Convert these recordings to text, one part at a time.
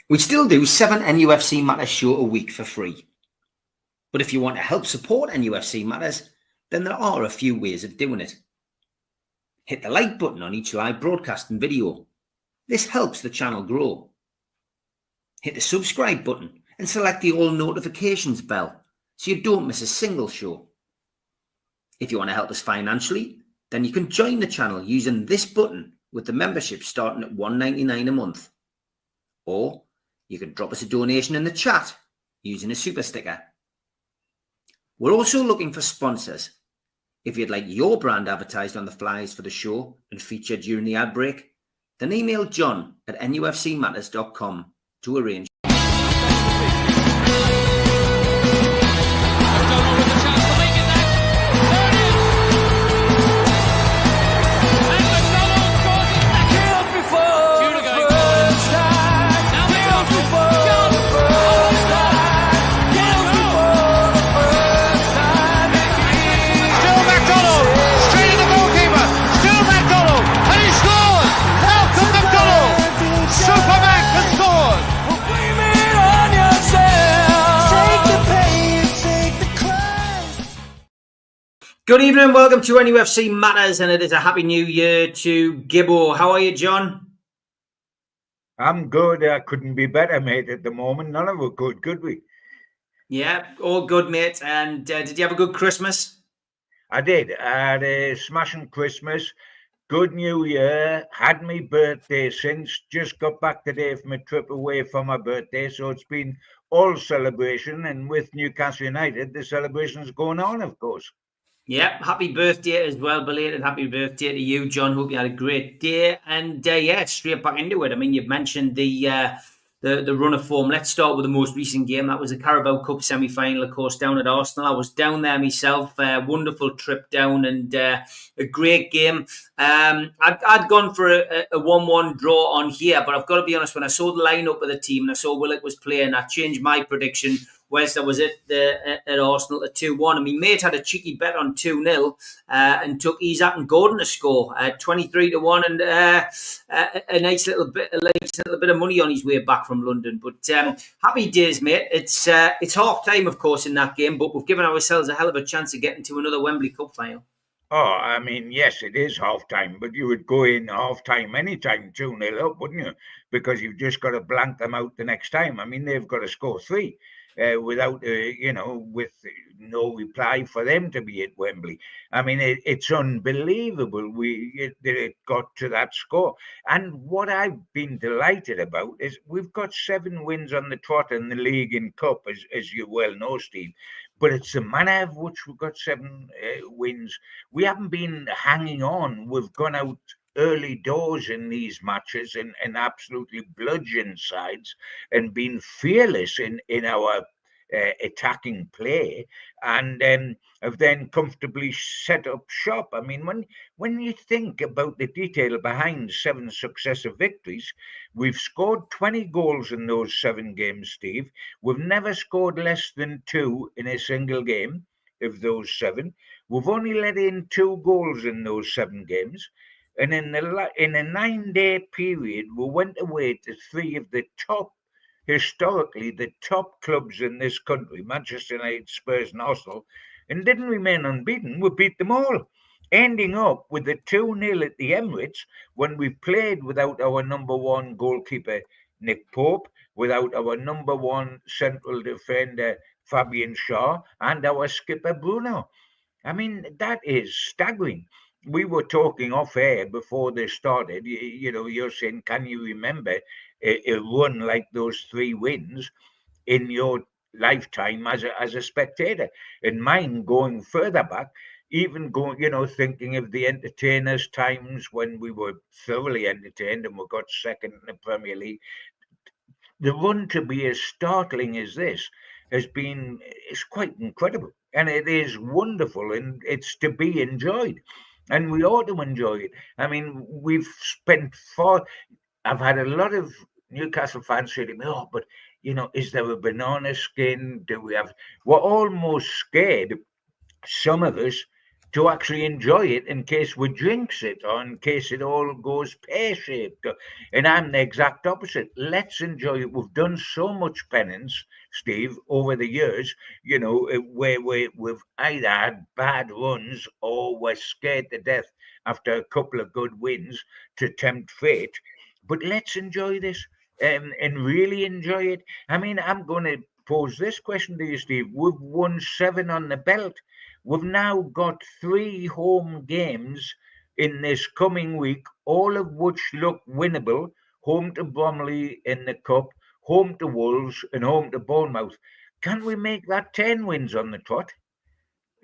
We still do 7 NUFC Matters show a week for free. But if you want to help support NUFC Matters, then there are a few ways of doing it. Hit the like button on each live broadcast and video. This helps the channel grow. Hit the subscribe button and select the all notifications bell so you don't miss a single show. If you want to help us financially, then you can join the channel using this button with the membership starting at $1.99 a month. Or you can drop us a donation in the chat using a super sticker. We're also looking for sponsors. If you'd like your brand advertised on the flyers for the show and featured during the ad break, then email John at nufcmatters.com to arrange. Good evening and welcome to NUFC Matters, and it is a happy new year to Gibbo. How are you, John? I'm good. I couldn't be better, mate, at the moment. None of us good, could we? Yeah, all good, mate. And did you have a good Christmas? I did. I had a smashing Christmas. Good New Year. Had my birthday since. Just got back today from a trip away for my birthday. So it's been all celebration. And with Newcastle United, the celebration's going on, of course. Yeah, happy birthday as well, belated happy birthday to you, John. Hope you had a great day. And yeah, straight back into it. I mean, you've mentioned the run of form. Let's start with the most recent game. That was the Carabao Cup semi-final, of course, down at Arsenal. I was down there myself. Wonderful trip down and a great game. I'd gone for a 1-1 draw on here, but I've got to be honest, when I saw the lineup of the team and I saw Willock was playing, I changed my prediction. West, I was at Arsenal at 2-1, and my mate had a cheeky bet on 2-0 and took Isak and Gordon to score at 23-1, and a nice little bit of money on his way back from London. But happy days, mate. It's half time, of course, in that game, but we've given ourselves a hell of a chance of getting to another Wembley Cup final. Oh, I mean, yes, it is half time, but you would go in half time anytime 2-0 up, wouldn't you? Because you've just got to blank them out the next time. I mean, they've got to score 3. Without, with no reply for them to be at Wembley. I mean, it's unbelievable it got to that score. And what I've been delighted about is we've got 7 wins on the trot in the league and cup, as you well know, Steve. But it's the manner of which we've got 7 wins. We haven't been hanging on. We've gone out early doors in these matches and absolutely bludgeoned sides and been fearless in our attacking play, and have then comfortably set up shop. I mean, when you think about the detail behind 7 successive victories, we've scored 20 goals in those 7 games, Steve. We've never scored less than 2 in a single game of those 7. We've only let in 2 goals in those 7 games. And in a 9-day period, we went away to 3 of the historically the top clubs in this country, Manchester United, Spurs and Arsenal, and didn't remain unbeaten. We beat them all, ending up with a 2-0 at the Emirates when we played without our number 1 goalkeeper, Nick Pope, without our number 1 central defender, Fabian Schär, and our skipper, Bruno. I mean, that is staggering. We were talking off air before this started. You're saying, can you remember a run like those 3 wins in your lifetime as a spectator? And mine going further back, even going, thinking of the entertainers times when we were thoroughly entertained and we got second in the Premier League. The run to be as startling as this is quite incredible, and it is wonderful, and it's to be enjoyed. And we ought to enjoy it. I mean, I've had a lot of Newcastle fans say to me, oh, but, is there a banana skin? We're almost scared, some of us, to actually enjoy it in case we jinx it or in case it all goes pear-shaped. And I'm the exact opposite. Let's enjoy it. We've done so much penance, Steve, over the years, where we've either had bad runs or we're scared to death after a couple of good wins to tempt fate. But let's enjoy this and really enjoy it. I mean, I'm going to pose this question to you, Steve. We've won 7 on the belt. We've now got 3 home games in this coming week, all of which look winnable. Home to Bromley in the Cup, home to Wolves, and home to Bournemouth. Can we make that 10 wins on the trot?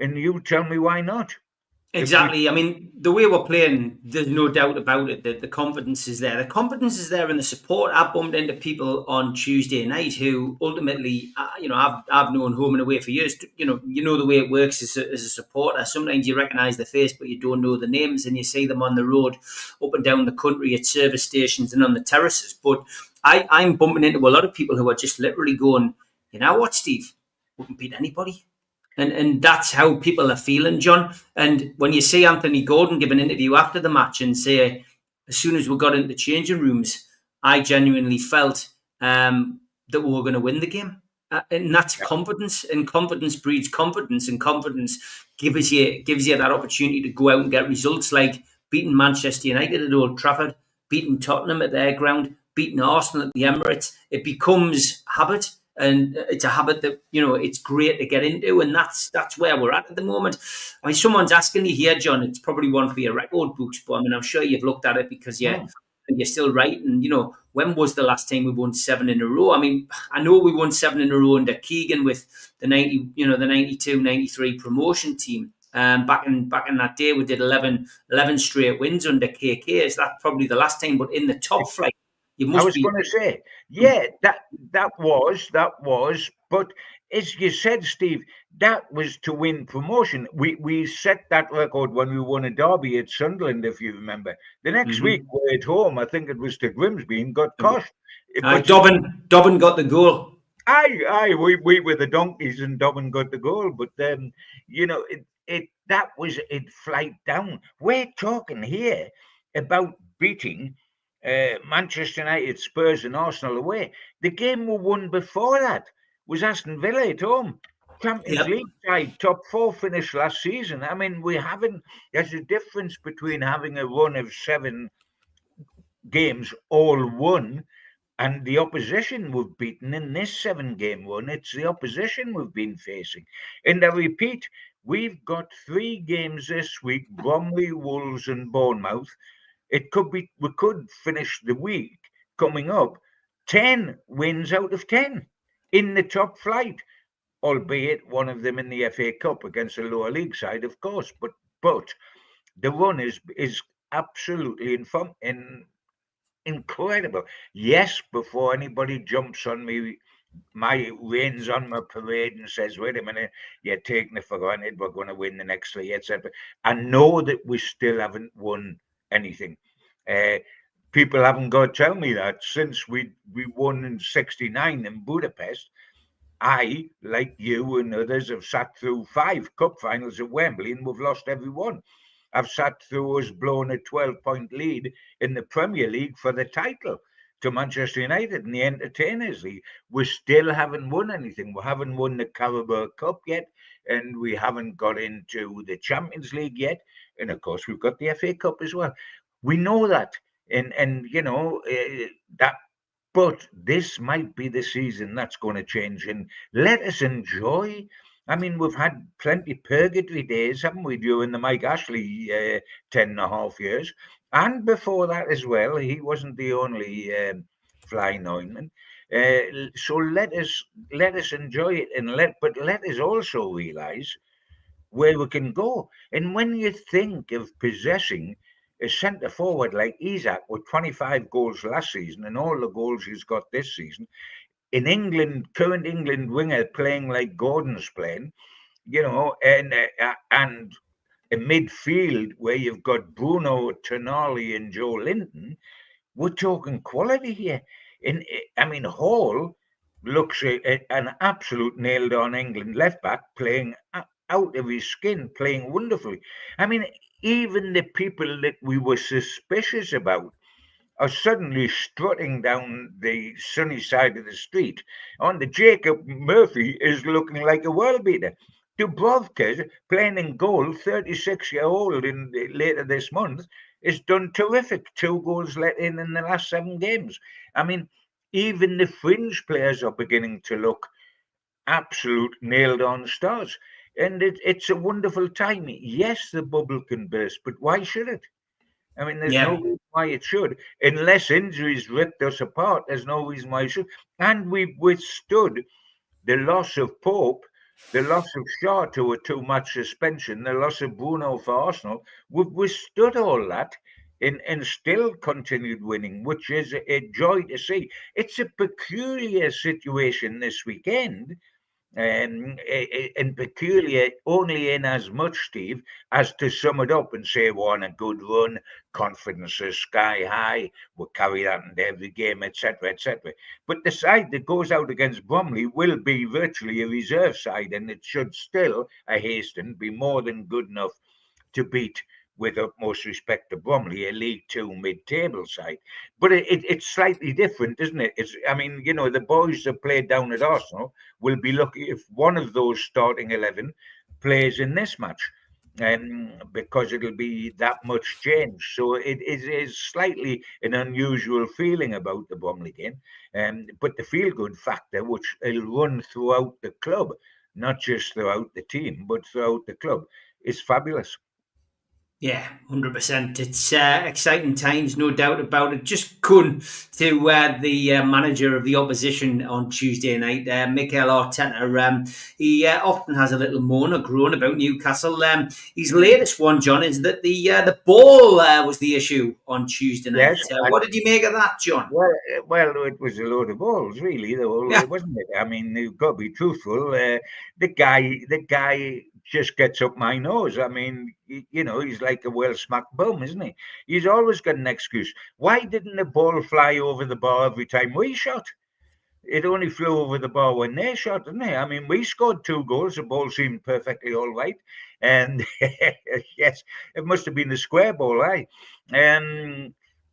And you tell me why not? If we Exactly. I mean, the way we're playing, there's no doubt about it that the confidence is there. The confidence is there, and the support. I bumped into people on Tuesday night who ultimately, I've known home and away for years. You know the way it works as a supporter. Sometimes you recognise the face, but you don't know the names, and you see them on the road, up and down the country at service stations and on the terraces. But I'm bumping into a lot of people who are just literally going, you know what, Steve, we can beat anybody. And that's how people are feeling, John. And when you see Anthony Gordon give an interview after the match and say, as soon as we got into the changing rooms, I genuinely felt that we were going to win the game. And that's confidence, and confidence breeds confidence, and confidence gives you that opportunity to go out and get results like beating Manchester United at Old Trafford, beating Tottenham at their ground, beating Arsenal at the Emirates. It becomes habit, and it's a habit that it's great to get into, and that's where we're at the moment. I mean, someone's asking you here, John. It's probably one for your record books, but I mean, I'm sure you've looked at it because you're still writing. When was the last time we won 7 in a row? I mean, I know we won 7 in a row under Keegan with the 92-93 promotion team. Back in that day, we did 11 straight wins under KK. Is that probably the last time? But in the top flight, you must I was be. going to say, yeah, that was, but as you said, Steve, that was to win promotion. We set that record when we won a derby at Sunderland, if you remember. The next week we're at home. I think it was to Grimsby and got cost. But Dobbin got the goal. aye, we were the donkeys and Dobbin got the goal. But that was it. Flight down. We're talking here about beating Manchester United, Spurs, and Arsenal away. The game we won before that was Aston Villa at home. Champions Yep. League side, top 4 finish last season. I mean, there's a difference between having a run of 7 games all won and the opposition we've beaten in this 7-game run. It's the opposition we've been facing. And I repeat, we've got 3 games this week: Bromley, Wolves, and Bournemouth. We could finish the week coming up 10 wins out of 10 in the top flight, albeit one of them in the FA Cup against a lower league side, of course. But the run is absolutely incredible. Yes, before anybody jumps on me, my rains on my parade and says, wait a minute, you're taking it for granted, we're going to win the next 3, etc. I know that we still haven't won anything. People haven't got to tell me that since we won in '69 in Budapest. I, like you and others, have sat through 5 cup finals at Wembley and we've lost every one. I've sat through us blowing a 12-point lead in the Premier League for the title to Manchester United in the Entertainers League. We still haven't won anything. We haven't won the Carabao Cup yet, and we haven't got into the Champions League yet. And of course, we've got the FA Cup as well. We know that, and that. But this might be the season that's going to change, and let us enjoy. I mean, we've had plenty purgatory days, haven't we, during the Mike Ashley 10.5 years, and before that as well. He wasn't the only flying ointment. So let us enjoy it, but let us also realise where we can go. And when you think of possessing a centre forward like Isak with 25 goals last season and all the goals he's got this season, in England, current England winger playing like Gordon's playing, and a midfield where you've got Bruno, Tonali, and Joe Linton, we're talking quality here. And I mean, Hall looks an absolute nailed on England left back playing out of his skin, playing wonderfully. I mean, even the people that we were suspicious about are suddenly strutting down the sunny side of the street. On the Jacob Murphy is looking like a world beater. Dubrovka, playing in goal, 36-year-old in later this month, is done terrific. 2 goals let in the last 7 games. I mean, even the fringe players are beginning to look absolute nailed-on stars. And it's a wonderful time. Yes, the bubble can burst, but why should it? I mean, there's no Yeah. reason why it should. Unless injuries ripped us apart, there's no reason why it should. And we've withstood the loss of Pope, the loss of Shaw to a 2-match suspension, the loss of Bruno for Arsenal. We've withstood all that and still continued winning, which is a joy to see. It's a peculiar situation this weekend, and peculiar only in as much, Steve, as to sum it up and say we're on a good run, confidence is sky high, we'll carry that into every game, etc., etc. But the side that goes out against Bromley will be virtually a reserve side, and it should still, I hasten, be more than good enough to beat, with utmost respect to Bromley, a League Two mid-table side. But it's slightly different, isn't it? I mean, the boys that played down at Arsenal will be lucky if one of those starting 11 plays in this match, because it'll be that much change. So it is slightly an unusual feeling about the Bromley game, but the feel-good factor, which will run throughout the club, not just throughout the team, but throughout the club, is fabulous. Yeah, 100%. It's exciting times, no doubt about it. Just going to the manager of the opposition on Tuesday night, Mikel Arteta. He often has a little moan or groan about Newcastle. His latest one, John, is that the ball was the issue on Tuesday night. Yes, What did you make of that, John? well, it was a load of balls, really. The whole, Yeah, wasn't it? I mean, you've got to be truthful. The guy just gets up my nose. I mean, he's like a well-smacked bum, isn't he? He's always got an excuse. Why didn't the ball fly over the bar every time we shot? It only flew over the bar when they shot, didn't it? I mean, we scored 2 goals. The ball seemed perfectly all right, and yes, it must have been the square ball, eh?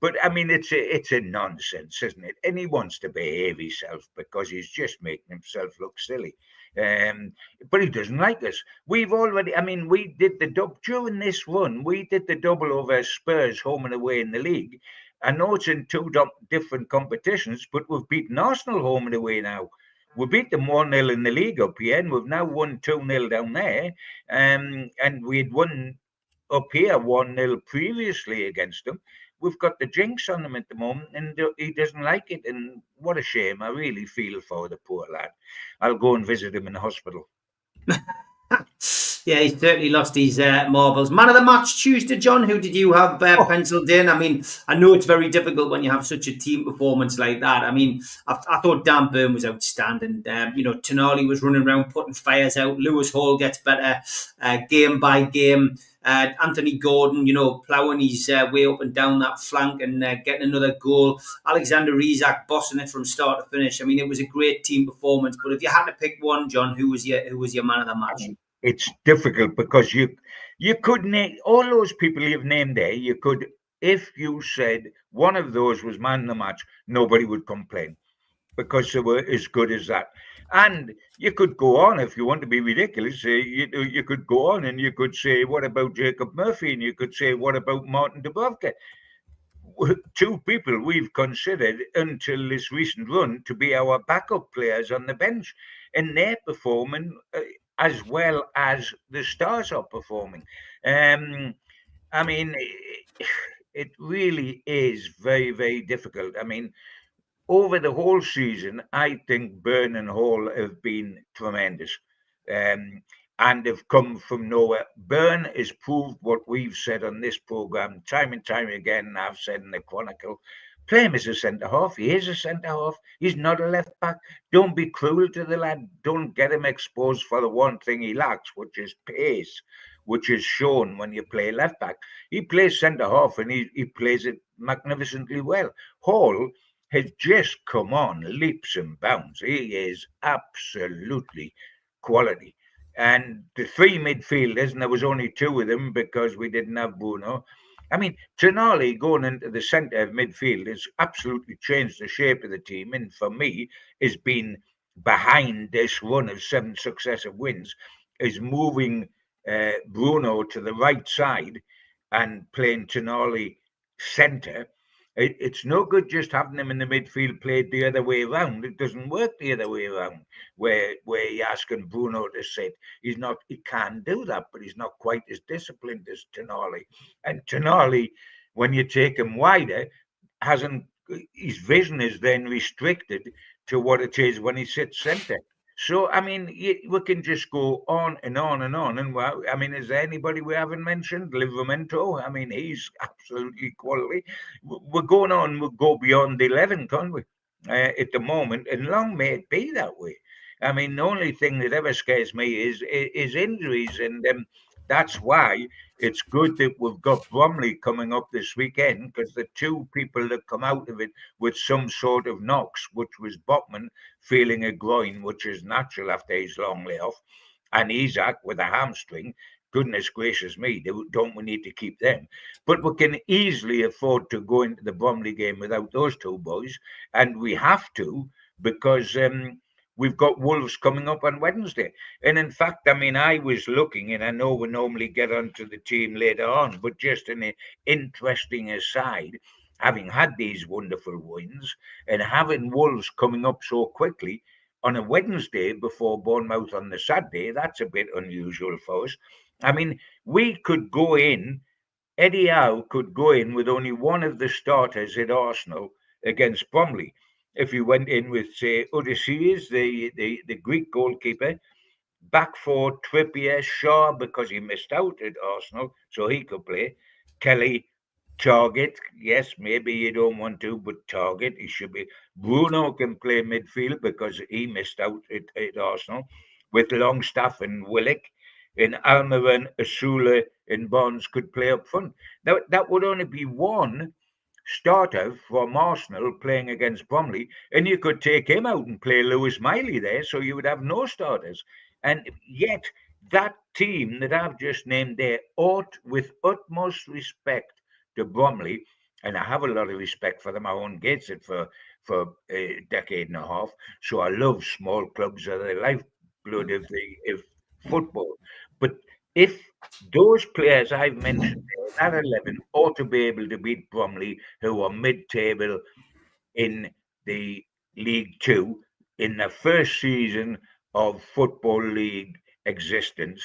But I mean, it's a nonsense, isn't it? And he wants to behave himself because he's just making himself look silly. Um, but he doesn't like us. I mean, we did the double during this run. We did the double over Spurs home and away in the league. I know it's in two different competitions, but we've beaten Arsenal home and away now. We beat them 1-0 in the league up here, and we've now won 2-0 down there. And we had won up here 1-0 previously against them. We've got the jinx on him at the moment, and he doesn't like it. And what a shame. I really feel for the poor lad. I'll go and visit him in the hospital. Yeah, he certainly lost his marbles. Man of the match Tuesday, John. Who did you have penciled in? I mean, I know it's very difficult when you have such a team performance like that. I mean, I thought Dan Burn was outstanding. Tonali was running around putting fires out. Lewis Hall gets better game by game. Anthony Gordon, ploughing his way up and down that flank and getting another goal. Alexander Isak bossing it from start to finish. I mean, it was a great team performance. But if you had to pick one, John, who was your man of the match? It's difficult because you could name all those people you've named there. You could, if you said one of those was man of the match, nobody would complain because they were as good as that. And you could go on if you want to be ridiculous. You could go on and you could say, what about Jacob Murphy? And you could say, what about Martin Dubrovka? 2 people we've considered until this recent run to be our backup players on the bench, and they're performing as well as the stars are performing. I mean, it really is very, very difficult. I mean, over the whole season, I think Burn and Hall have been tremendous, um, and have come from nowhere. Burn has proved what we've said on this program time and time again. And I've said in the Chronicle, play him as a centre half. He is a centre half. He's not a left back. Don't be cruel to the lad. Don't get him exposed for the one thing he lacks, which is pace, which is shown when you play left back. He plays centre half and he plays it magnificently well. Hall has just come on leaps and bounds. He is absolutely quality. and the three midfielders, and there was only two of them because we didn't have Bruno. I mean, Tonali going into the centre of midfield has absolutely changed the shape of the team, and for me, has been behind this run of 7 successive wins, is moving Bruno to the right side and playing Tonali centre. It's no good just having him in the midfield played the other way around. It doesn't work the other way around, where you're asking Bruno to sit. He can do that, but he's not quite as disciplined as Tonali. And Tonali, when you take him wider, hasn't his vision is then restricted to what it is when he sits centre. So I mean, we can just go on and on and on. And well, I mean, is there anybody we haven't mentioned? Livramento. I mean, he's absolutely quality. We're going on. We'll go beyond 11, can't we? At the moment, and long may it be that way. I mean, the only thing that ever scares me is injuries, and that's why it's good that we've got Bromley coming up this weekend, because the two people that come out of it with some sort of knocks, which was Botman feeling a groin, which is natural after his long layoff, and Isaac with a hamstring. Goodness gracious me, don't we need to keep them? But we can easily afford to go into the Bromley game without those two boys, and we have to, because we've got Wolves coming up on Wednesday. And in fact, I mean, I was looking, and I know we normally get onto the team later on, but just an interesting aside, having had these wonderful wins and having Wolves coming up so quickly on a Wednesday before Bournemouth on the Saturday, that's a bit unusual for us. I mean, we could go in, Eddie Howe could go in with only one of the starters at Arsenal against Bromley. If he went in with, say, Odysseus, the Greek goalkeeper, back four, Trippier, Shaw, because he missed out at Arsenal, so he could play. Kelly, Target, yes, maybe you don't want to, but Target, he should be. Bruno can play midfield because he missed out at Arsenal with Longstaff and Willock. And Almiron, Asula, and Bonds could play up front. Now, that would only be one starter from Arsenal playing against Bromley, and you could take him out and play Lewis Miley there, so you would have no starters. And yet, that team that I've just named there ought, with utmost respect to Bromley, and I have a lot of respect for them. I own Gateshead for a decade and a half, so I love small clubs. Are the lifeblood of football. But if those players I've mentioned there, that 11 ought to be able to beat Bromley, who are mid-table in the League Two in the first season of Football League existence.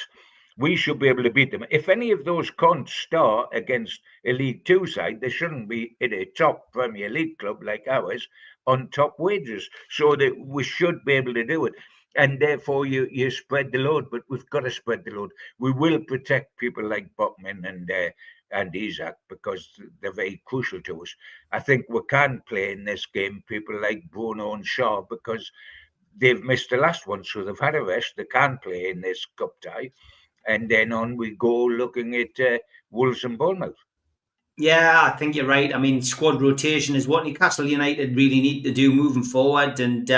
We should be able to beat them. If any of those can't start against a League Two side, they shouldn't be in a top Premier League club like ours on top wages. So that we should be able to do it. And therefore, you spread the load, but we've got to spread the load. We will protect people like Botman and Isaac because they're very crucial to us. I think we can play in this game people like Bruno and Shaw because they've missed the last one, so they've had a rest. They can play in this cup tie, and then on we go looking at Wolves and Bournemouth. Yeah, I think you're right. I mean, squad rotation is what Newcastle United really need to do moving forward, and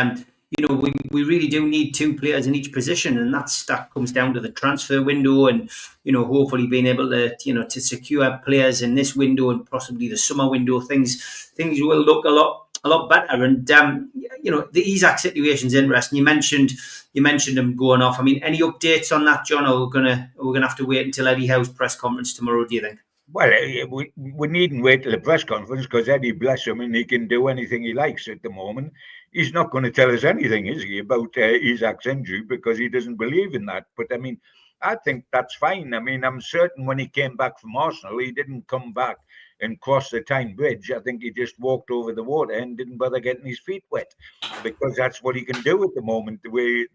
we really do need two players in each position, and that comes down to the transfer window, and hopefully being able to secure players in this window and possibly the summer window. Things will look a lot better, and the Isaac situation's interesting. You mentioned him going off. I mean, any updates on that, John? Or we're gonna have to wait until Eddie Howe's press conference tomorrow? Do you think? Well, we needn't wait till the press conference because Eddie, bless him, and he can do anything he likes at the moment. He's not going to tell us anything, is he, about Isaac's injury because he doesn't believe in that. But I mean, I think that's fine. I mean, I'm certain when he came back from Arsenal, he didn't come back and cross the Tyne Bridge. I think he just walked over the water and didn't bother getting his feet wet because that's what he can do at the moment, the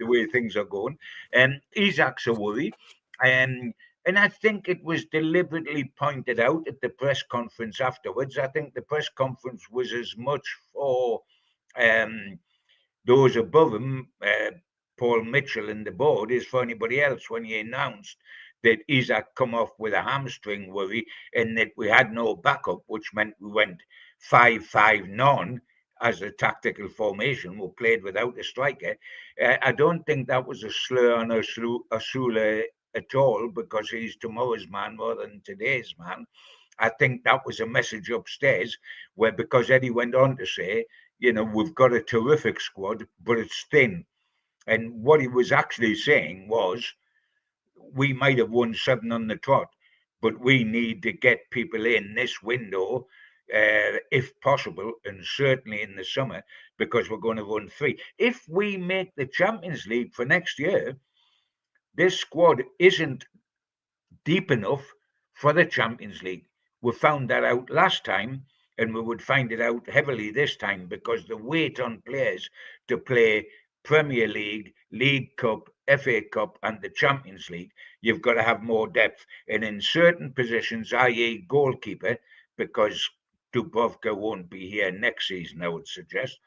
way things are going. And Isaac's a worry. And I think it was deliberately pointed out at the press conference afterwards. I think the press conference was as much for um, those above him, Paul Mitchell and the board, as for anybody else when he announced that Isaac come off with a hamstring worry and that we had no backup, which meant we went 5-5 none. as a tactical formation. We played without a striker. I don't think that was a slur on Osula at all, because he's tomorrow's man rather than today's man. I think that was a message upstairs where, because Eddie went on to say, we've got a terrific squad, but it's thin. And what he was actually saying was, we might have won 7 on the trot, but we need to get people in this window, if possible, and certainly in the summer, because we're going to run 3. If we make the Champions League for next year, this squad isn't deep enough for the Champions League. We found that out last time, and we would find it out heavily this time, because the weight on players to play Premier League, League Cup, FA Cup, and the Champions League, you've got to have more depth. And in certain positions, i.e. goalkeeper, because Dubrovka won't be here next season, I would suggest,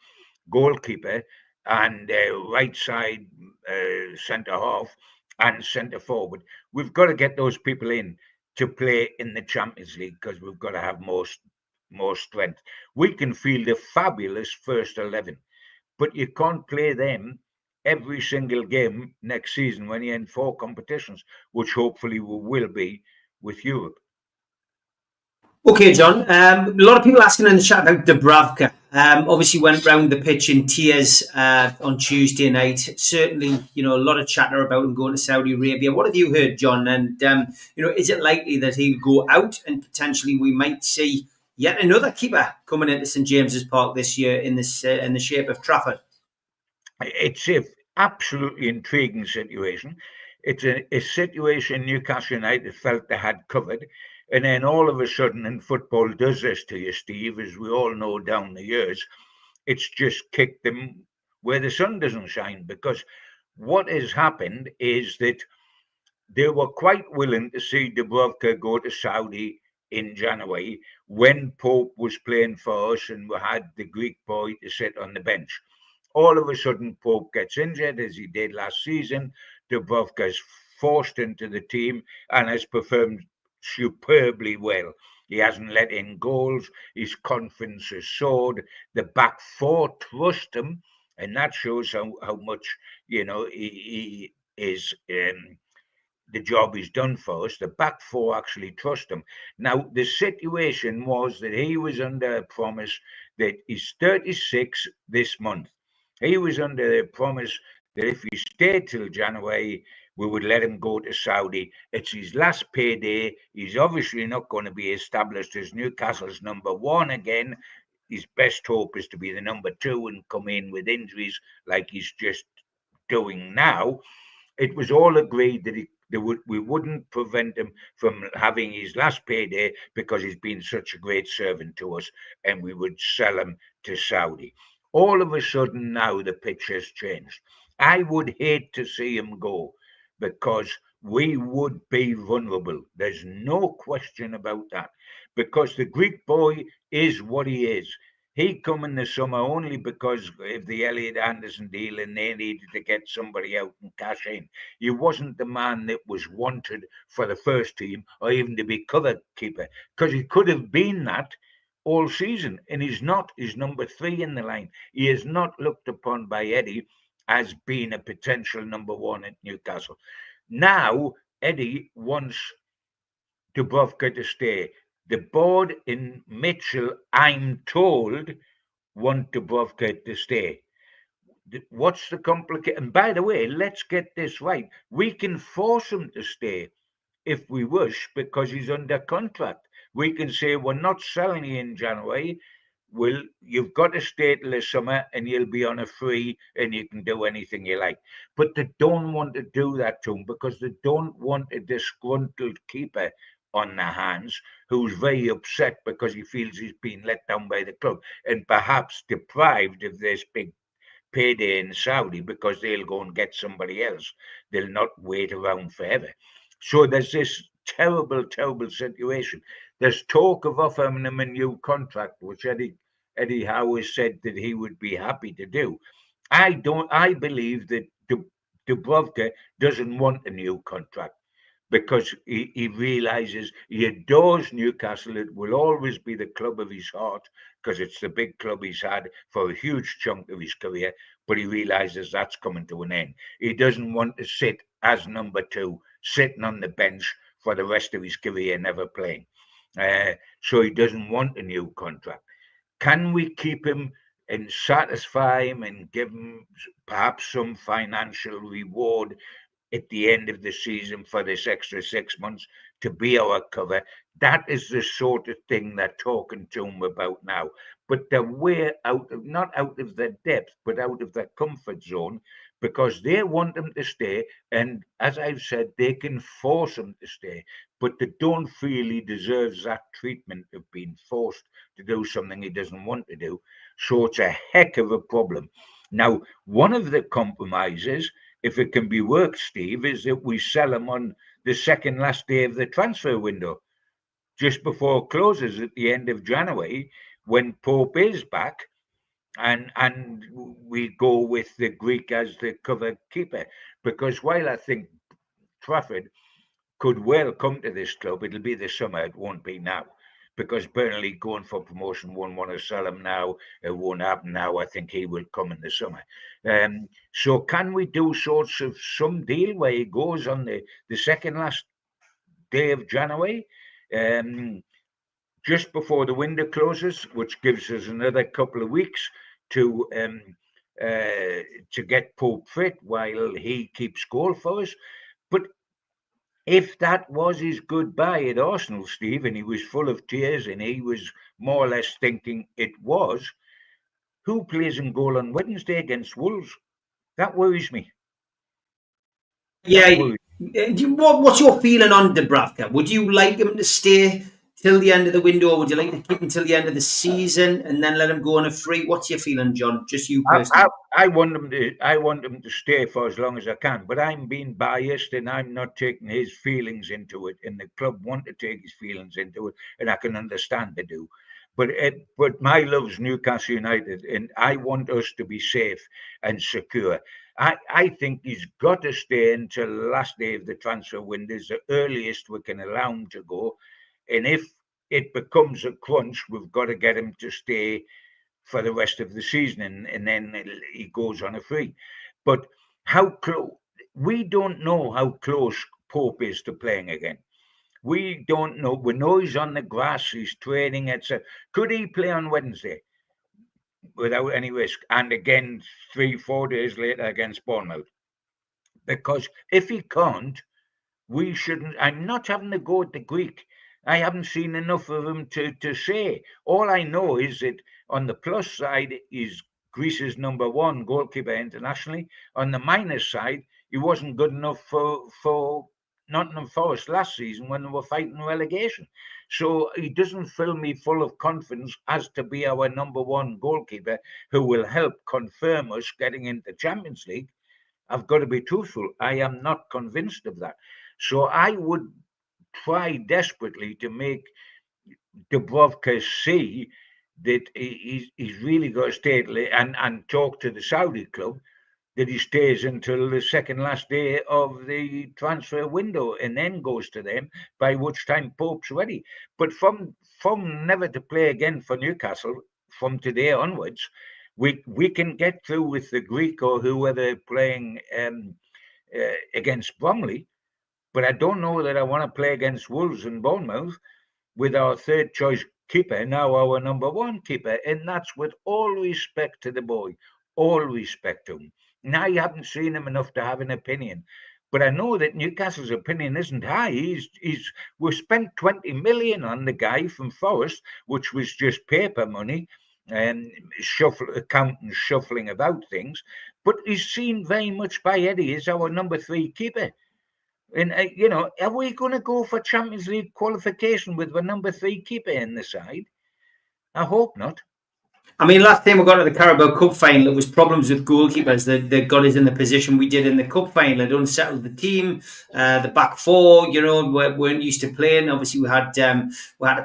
goalkeeper and right side centre half and centre forward, we've got to get those people in to play in the Champions League, because we've got to have more strength. We can field a fabulous first 11, but you can't play them every single game next season when you're in 4 competitions, which hopefully we will be with Europe. Okay, John. A lot of people asking in the chat about Dubravka. Obviously, went round the pitch in tears on Tuesday night. Certainly, a lot of chatter about him going to Saudi Arabia. What have you heard, John? And is it likely that he'll go out and potentially we might see yet another keeper coming into St James's Park this year in the shape of Trafford? It's an absolutely intriguing situation. It's a situation Newcastle United felt they had covered. And then all of a sudden, and football does this to you, Steve, as we all know down the years, it's just kicked them where the sun doesn't shine. Because what has happened is that they were quite willing to see Dubrovka go to Saudi in January, when Pope was playing for us and we had the Greek boy to sit on the bench. All of a sudden, Pope gets injured, as he did last season. Dubrovka is forced into the team and has performed superbly well. He hasn't let in goals. His confidence has soared. The back 4 trust him, and that shows how much he is. The job he's done for us. The back 4 actually trust him. Now, the situation was that he was under a promise that he's 36 this month. He was under a promise that if he stayed till January, we would let him go to Saudi. It's his last payday. He's obviously not going to be established as Newcastle's number 1 again. His best hope is to be the number 2 and come in with injuries like he's just doing now. It was all agreed that we wouldn't prevent him from having his last payday, because he's been such a great servant to us, and we would sell him to Saudi. All of a sudden now the picture's changed. I would hate to see him go, because we would be vulnerable. There's no question about that, because the Greek boy is what he is. He come in the summer only because of the Elliot Anderson deal, and they needed to get somebody out and cash in. He wasn't the man that was wanted for the first team or even to be cover keeper, because he could have been that all season, and he's not. He's number 3 in the line. He is not looked upon by Eddie as being a potential number 1 at Newcastle. Now Eddie wants Dubrovka to stay. The board in Mitchell, I'm told, want Dubrovka to stay. What's the complication? And by the way, let's get this right. We can force him to stay if we wish, because he's under contract. We can say, we're not selling you in January. You've got to stay till the summer, and you'll be on a free, and you can do anything you like. But they don't want to do that to him, because they don't want a disgruntled keeper on their hands who's very upset because he feels he's been let down by the club and perhaps deprived of this big payday in Saudi, because they'll go and get somebody else. They'll not wait around forever. So there's this terrible, terrible situation. There's talk of offering him a new contract, which Eddie Howe has said that he would be happy to do. I believe that Dubrovka doesn't want a new contract, because he realises he adores Newcastle. It will always be the club of his heart because it's the big club he's had for a huge chunk of his career, but he realises that's coming to an end. He doesn't want to sit as number two, sitting on the bench for the rest of his career, never playing. So he doesn't want a new contract. Can we keep him and satisfy him and give him perhaps some financial reward at the end of the season for this extra 6 months to be our cover? That is the sort of thing they're talking to him about now. But they're way out of, not out of their depth, but out of their comfort zone because they want him to stay. And as I've said, they can force him to stay, but they don't feel he deserves that treatment of being forced to do something he doesn't want to do. So it's a heck of a problem. Now, one of the compromises, if it can be worked, Steve, is that we sell them on the second last day of the transfer window, just before it closes at the end of January, when Pope is back, and we go with the Greek as the cover keeper. Because while I think Trafford could well come to this club, it'll be the summer, it won't be now. Because Burnley going for promotion won't want to sell him now. It won't happen now. I think he will come in the summer. So can we do sorts of some deal where he goes on the second last day of January, just before the window closes, which gives us another couple of weeks to get Pope fit while he keeps goal for us? But if that was his goodbye at Arsenal, Steve, and he was full of tears and he was more or less thinking it was, who plays in goal on Wednesday against Wolves? That worries me. Yeah. What's your feeling on Dubravka? Would you like him to stay till the end of the window, or would you like to keep him till the end of the season and then let him go on a free? What's your feeling, John? Just you personally. I want him to stay for as long as I can, but I'm being biased and I'm not taking his feelings into it. And the club want to take his feelings into it, and I can understand they do. But my love's Newcastle United, and I want us to be safe and secure. I think he's got to stay until the last day of the transfer window, is the earliest we can allow him to go. And if it becomes a crunch, we've got to get him to stay for the rest of the season, and then he goes on a free. But how close? We don't know how close Pope is to playing again. We don't know. We know he's on the grass, he's training, etc. Could he play on Wednesday without any risk? And again, 3-4 days later against Bournemouth. Because if he can't, we shouldn't. I'm not having to go at the Greek. I haven't seen enough of him to say. All I know is that on the plus side, he's Greece's number one goalkeeper internationally. On the minus side, he wasn't good enough for Nottingham Forest last season when they were fighting relegation. So he doesn't fill me full of confidence as to be our number one goalkeeper who will help confirm us getting into Champions League. I've got to be truthful. I am not convinced of that. So I would try desperately to make Dubrovka see that he's really got to stay and talk to the Saudi club that he stays until the second last day of the transfer window and then goes to them, by which time Pope's ready. But from never to play again for Newcastle from today onwards, we can get through with the Greek or whoever playing against Bromley. But I don't know that I want to play against Wolves and Bournemouth with our third choice keeper, now our number one keeper. And that's with all respect to the boy, all respect to him. Now, I haven't seen him enough to have an opinion. But I know that Newcastle's opinion isn't high. We've spent 20 million on the guy from Forest, which was just paper money and accountants shuffling about things. But he's seen very much by Eddie as our number three keeper. And, are we going to go for Champions League qualification with the number three keeper in the side? I hope not. I mean, last time we got to the Carabao Cup final, it was problems with goalkeepers that got us in the position we did in the cup final. It unsettled the team. The back four, weren't used to playing. Obviously, we had to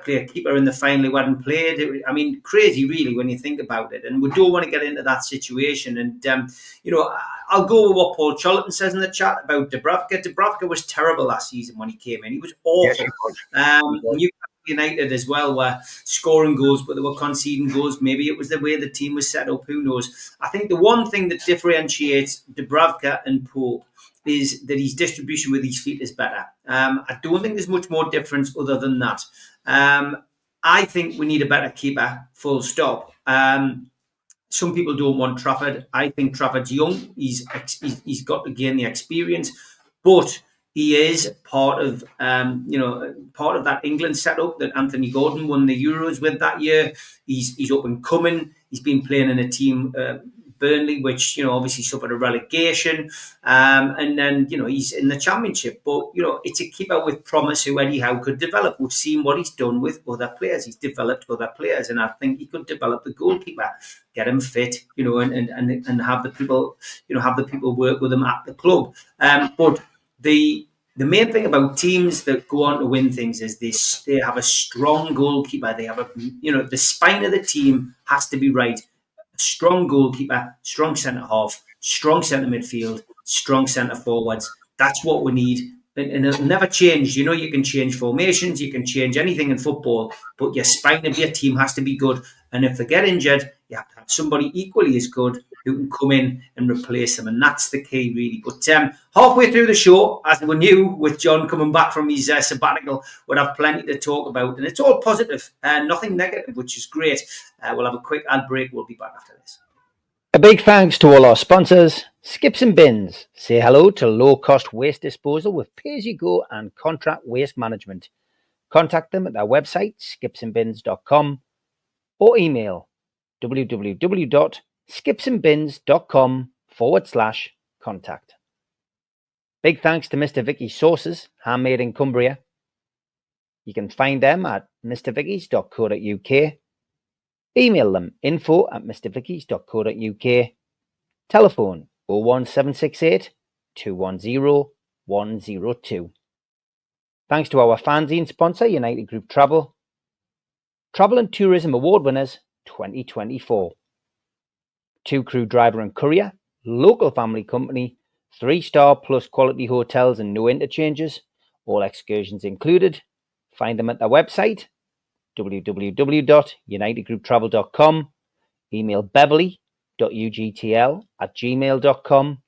play a keeper in the final who hadn't played. I mean, crazy, really, when you think about it. And we don't want to get into that situation. And I'll go with what Paul Charlton says in the chat about Dubravka. Dubravka was terrible last season when he came in. He was awful. Yes, he was. Newcastle United as well were scoring goals, but they were conceding goals. Maybe it was the way the team was set up. Who knows? I think the one thing that differentiates Dubravka and Pope is that his distribution with his feet is better. I don't think there's much more difference other than that. I think we need a better keeper, full stop. Some people don't want Trafford. I think Trafford's young. He's got to gain the experience, but he is part of that England setup that Anthony Gordon won the Euros with that year. He's up and coming. He's been playing in a team, Burnley, which obviously suffered a relegation, and then he's in the Championship. But it's a keeper with promise who Eddie Howe could develop. We've seen what he's done with other players. He's developed other players, and I think he could develop the goalkeeper, get him fit, and have the people work with him at the club. But the main thing about teams that go on to win things is they have a strong goalkeeper. They have the spine of the team has to be right. Strong goalkeeper, strong centre half, strong centre midfield, strong centre forwards. That's what we need. And it'll never change. You can change formations, you can change anything in football, but your spine of your team has to be good. And if they get injured, you have to have somebody equally as good who can come in and replace them. And that's the key, really. But halfway through the show, as we knew, with John coming back from his sabbatical, we'd have plenty to talk about. And it's all positive and nothing negative, which is great. We'll have a quick ad break. We'll be back after this. A big thanks to all our sponsors. Skips and Bins. Say hello to low-cost waste disposal with pay-as-you-go and contract waste management. Contact them at their website, skipsandbins.com, or email www.skipsandbins.com/contact. Big thanks to Mr. Vicky's Sauces, handmade in Cumbria. You can find them at mrvickys.co.uk. Email them info@mrvickys.co.uk. Telephone 01768 210 102. Thanks to our fanzine sponsor, United Group Travel. Travel and Tourism Award winners 2024. 2-crew driver and courier, local family company, 3-star plus quality hotels and no interchanges, all excursions included. Find them at their website, www.unitedgrouptravel.com. Email beverly.ugtl@gmail.com.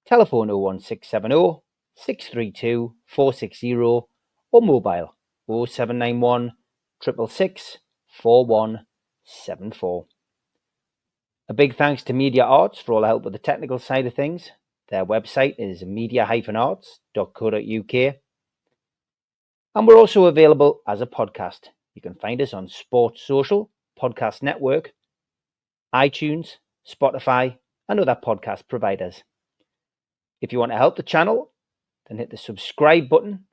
Telephone 01670 632 460 or mobile 0791 666 4174. A big thanks to Media Arts for all the help with the technical side of things. Their website is media-arts.co.uk. And we're also available as a podcast. You can find us on Sports Social, Podcast Network, iTunes, Spotify, and other podcast providers. If you want to help the channel, then hit the subscribe button.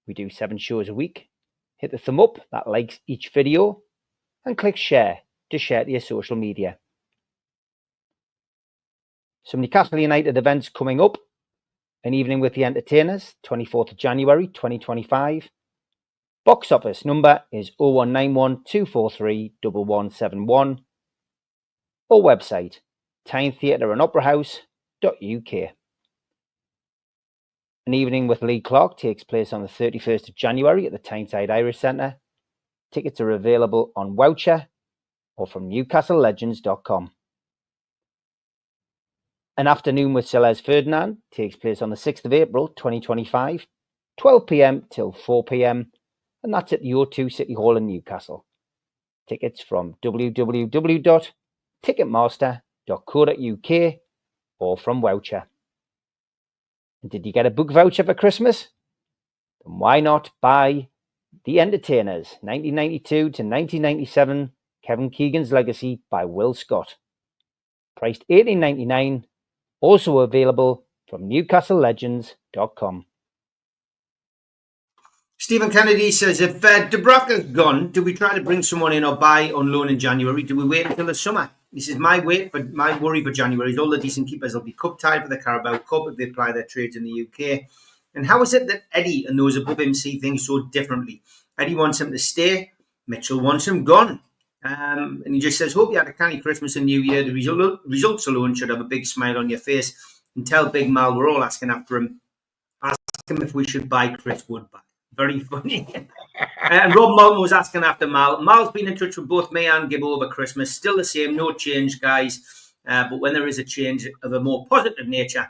We do 7 shows a week. Hit the thumb up that likes each video, and click share to share to your social media. Some Newcastle United events coming up. An evening with the entertainers, 24th of January 2025. Box office number is 0191 243 1171. Or website, Tyne Theatre and Opera House.uk. An evening with Lee Clark takes place on the 31st of January at the Tyneside Irish Centre. Tickets are available on Voucher or from newcastlelegends.com. An afternoon with Celeste Ferdinand takes place on the 6th of April 2025, 12 p.m. till 4 p.m, and that's at the O2 City Hall in Newcastle. Tickets from www.ticketmaster.co.uk or from Voucher. And did you get a book voucher for Christmas? Then why not buy The Entertainers, 1992 to 1997, Kevin Keegan's Legacy by Will Scott. Priced $18.99, also available from newcastlelegends.com. Stephen Kennedy says, if Dubravka's gone, do we try to bring someone in or buy on loan in January? Do we wait until the summer? This is my worry for January is all the decent keepers will be cup tied for the Carabao Cup if they apply their trades in the UK. And how is it that Eddie and those above him see things so differently? Eddie wants him to stay. Mitchell wants him gone. And he just says, hope you had a canny Christmas and New Year. The results alone should have a big smile on your face. And tell Big Mal we're all asking after him. Ask him if we should buy Chris Wood back. Very funny. And Rob Malton was asking after Mal. Mal's been in touch with both me and Gibbo over Christmas. Still the same, no change, guys. But when there is a change of a more positive nature,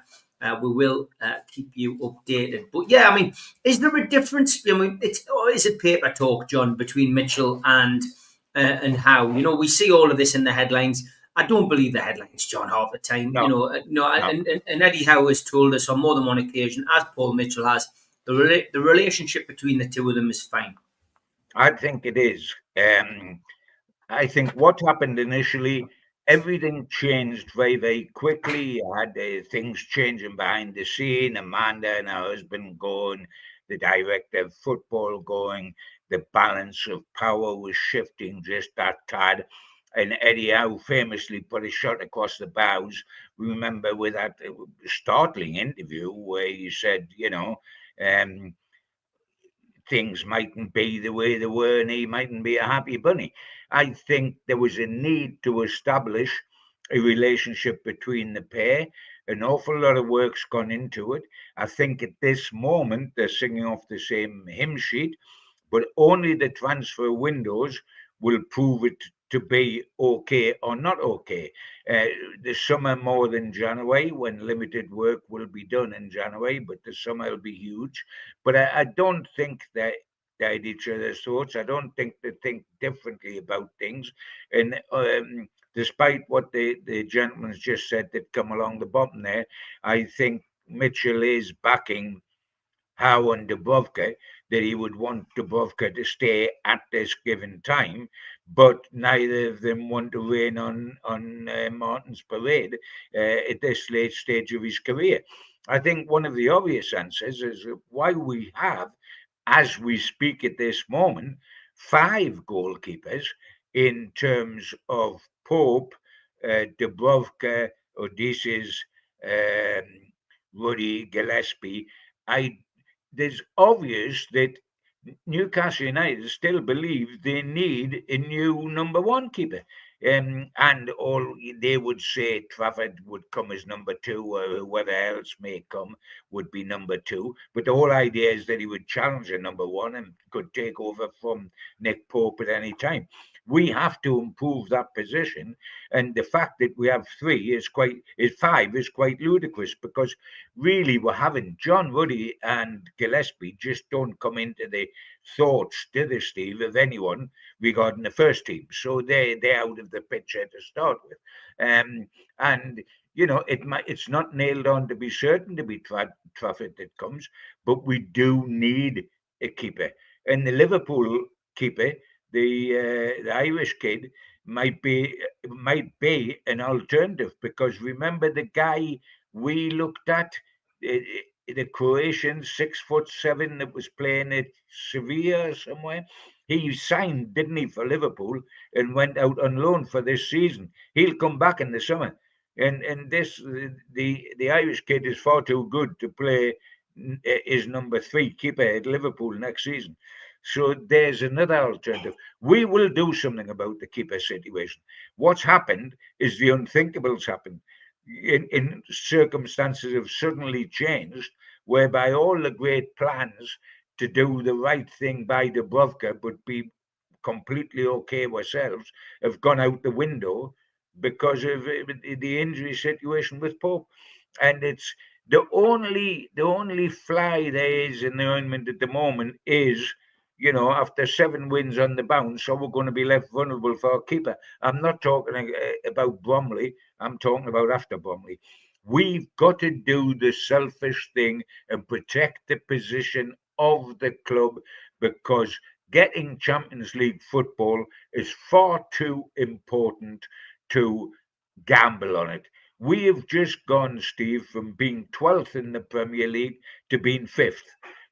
we will keep you updated. But yeah, I mean, is there a difference? I mean, is it paper talk, John, between Mitchell and Howe? You know, we see all of this in the headlines. I don't believe the headlines, John, half the time. No. And Eddie Howe has told us on more than one occasion, as Paul Mitchell has, the relationship between the two of them is fine. I think it is. I think what happened initially, everything changed very, very quickly. You had things changing behind the scene. Amanda and her husband going, the director of football going, the balance of power was shifting just that tad. And Eddie Howe famously put a shot across the bows. Remember with that startling interview where he said, things mightn't be the way they were and he mightn't be a happy bunny. I think there was a need to establish a relationship between the pair. An awful lot of work's gone into it. I think at this moment they're singing off the same hymn sheet, but only the transfer windows will prove it to be okay or not okay. The summer more than January, when limited work will be done in January, but the summer will be huge. But I don't think that they're at each other's throats. I don't think they think differently about things. And despite what the gentleman's just said that come along the bottom there, I think Mitchell is backing Howe and Dubravka, that he would want Dubravka to stay at this given time, but neither of them want to rain on Martin's parade at this late stage of his career. I think one of the obvious answers is why we have, as we speak at this moment, 5 goalkeepers in terms of Pope, Dubravka, Odysseus, Ruddy, Gillespie. There's obvious that Newcastle United still believe they need a new number 1 keeper. And all they would say Trafford would come as number 2, or whoever else may come would be number 2. But the whole idea is that he would challenge a number 1 and could take over from Nick Pope at any time. We have to improve that position, and the fact that we have 5 is quite ludicrous, because really we're having John Ruddy and Gillespie just don't come into the thoughts, do they, Steve, of anyone regarding the first team. So they're out of the picture to start with. And it's not nailed on to be certain to be Trafford that comes, but we do need a keeper. And the Liverpool keeper, the Irish kid, might be an alternative, because remember the guy we looked at, the Croatian 6'7" that was playing at Sevilla or somewhere. He signed, didn't he, for Liverpool, and went out on loan for this season. He'll come back in the summer. And the Irish kid is far too good to play is number 3 keeper at Liverpool next season. So there's another alternative. We will do something about the keeper situation. What's happened is the unthinkables happened. In circumstances have suddenly changed, whereby all the great plans to do the right thing by Dubravka but be completely okay ourselves have gone out the window because of the injury situation with Pope. And it's the only fly there is in the ointment at the moment is, after 7 wins on the bounce, so we're going to be left vulnerable for our keeper. I'm not talking about Bromley. I'm talking about after Bromley. We've got to do the selfish thing and protect the position of the club, because getting Champions League football is far too important to gamble on it. We have just gone, Steve, from being 12th in the Premier League to being 5th.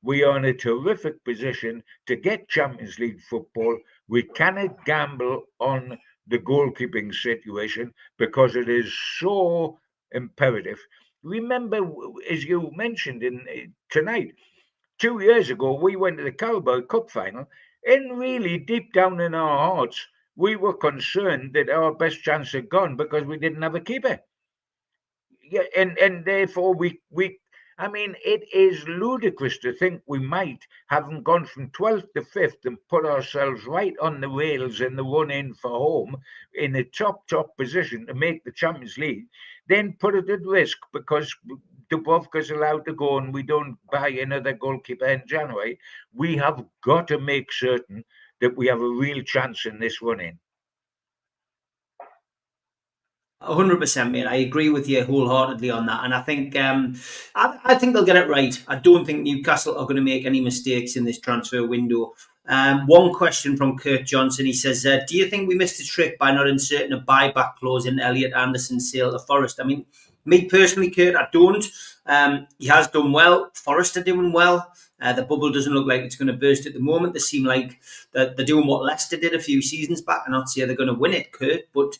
We are in a terrific position to get Champions League football. We cannot gamble on the goalkeeping situation because it is so imperative. Remember, as you mentioned tonight, 2 years ago, we went to the Carabao Cup final, and really deep down in our hearts, we were concerned that our best chance had gone because we didn't have a keeper. Yeah, and therefore I mean, it is ludicrous to think we might, having gone from 12th to 5th and put ourselves right on the rails in the run in for home in a top position to make the Champions League, then put it at risk because Dubrovka's allowed to go and we don't buy another goalkeeper in January. We have got to make certain that we have a real chance in this run in. 100%, mate. I agree with you wholeheartedly on that, and I think I think they'll get it right. I don't think Newcastle are going to make any mistakes in this transfer window. One question from Kurt Johnson. He says, "Do you think we missed a trick by not inserting a buyback clause in Elliot Anderson's sale to Forest?" I mean, me personally, Kurt, I don't. He has done well. Forest are doing well. The bubble doesn't look like it's going to burst at the moment. They seem like they're doing what Leicester did a few seasons back. I'm not saying they're going to win it, Kurt, but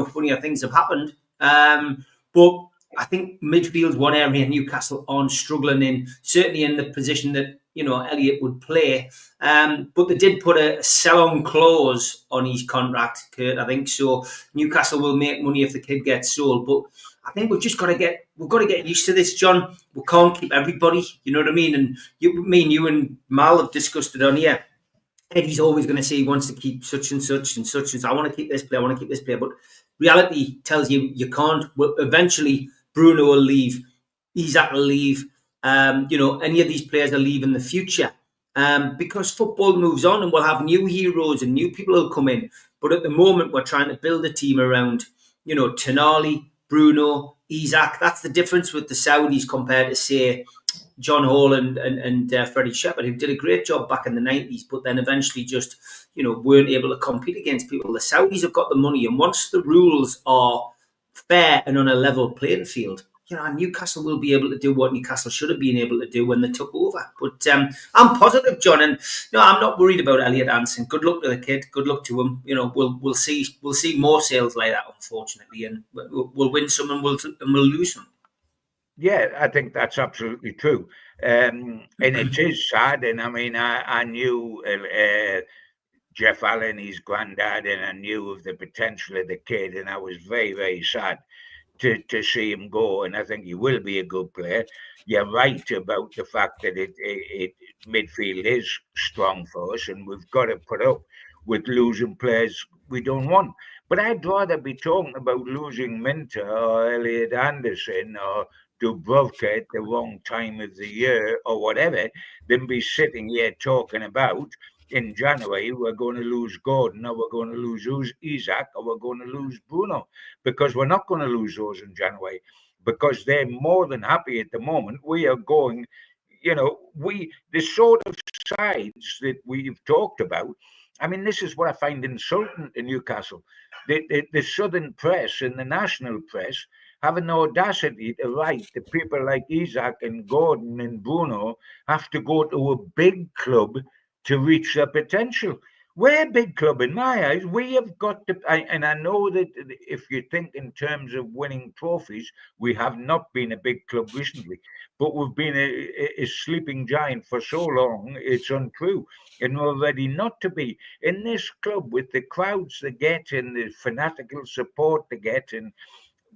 funnier things have happened. But I think midfield's one area Newcastle aren't struggling in, certainly in the position that Elliot would play. But they did put a sell-on clause on his contract, Kurt. I think so. Newcastle will make money if the kid gets sold, but I think we've got to get used to this, John. We can't keep everybody. You know what I mean? And you and Mal have discussed it on here. Eddie's always going to say he wants to keep such and such and such and so. I want to keep this player. I want to keep this player. But reality tells you can't. Eventually, Bruno will leave. Isak will leave. Any of these players will leave in the future because football moves on and we'll have new heroes and new people will come in. But at the moment, we're trying to build a team around, Tonali, Bruno, Isak. That's the difference with the Saudis compared to, say, John Hall and Freddie Shepherd, who did a great job back in the 90s, but then eventually just, weren't able to compete against people. The Saudis have got the money, and once the rules are fair and on a level playing field, Newcastle will be able to do what Newcastle should have been able to do when they took over. But I'm positive, John, and I'm not worried about Elliot Anderson. Good luck to the kid. Good luck to him. We'll see more sales like that, unfortunately, and we'll win some and we'll lose some. Yeah, I think that's absolutely true, and it is sad. And I mean, I knew Jeff Allen, his granddad, and I knew of the potential of the kid, and I was very, very sad to see him go, and I think he will be a good player. You're right about the fact that it midfield is strong for us, and we've got to put up with losing players we don't want. But I'd rather be talking about losing Minter or Elliot Anderson or Dubrovka at the wrong time of the year or whatever than be sitting here talking about in January we're going to lose Gordon or we're going to lose Isak or we're going to lose Bruno, because we're not going to lose those in January because they're more than happy at the moment. We are going, the sort of sides that we've talked about. I mean, this is what I find insulting to Newcastle. The southern press and the national press have an audacity to write that people like Isak and Gordon and Bruno have to go to a big club to reach their potential. We're a big club in my eyes. We have got to, and I know that if you think in terms of winning trophies, we have not been a big club recently, but we've been a sleeping giant for so long, it's untrue. And we're ready not to be. In this club, with the crowds they get and the fanatical support they get, and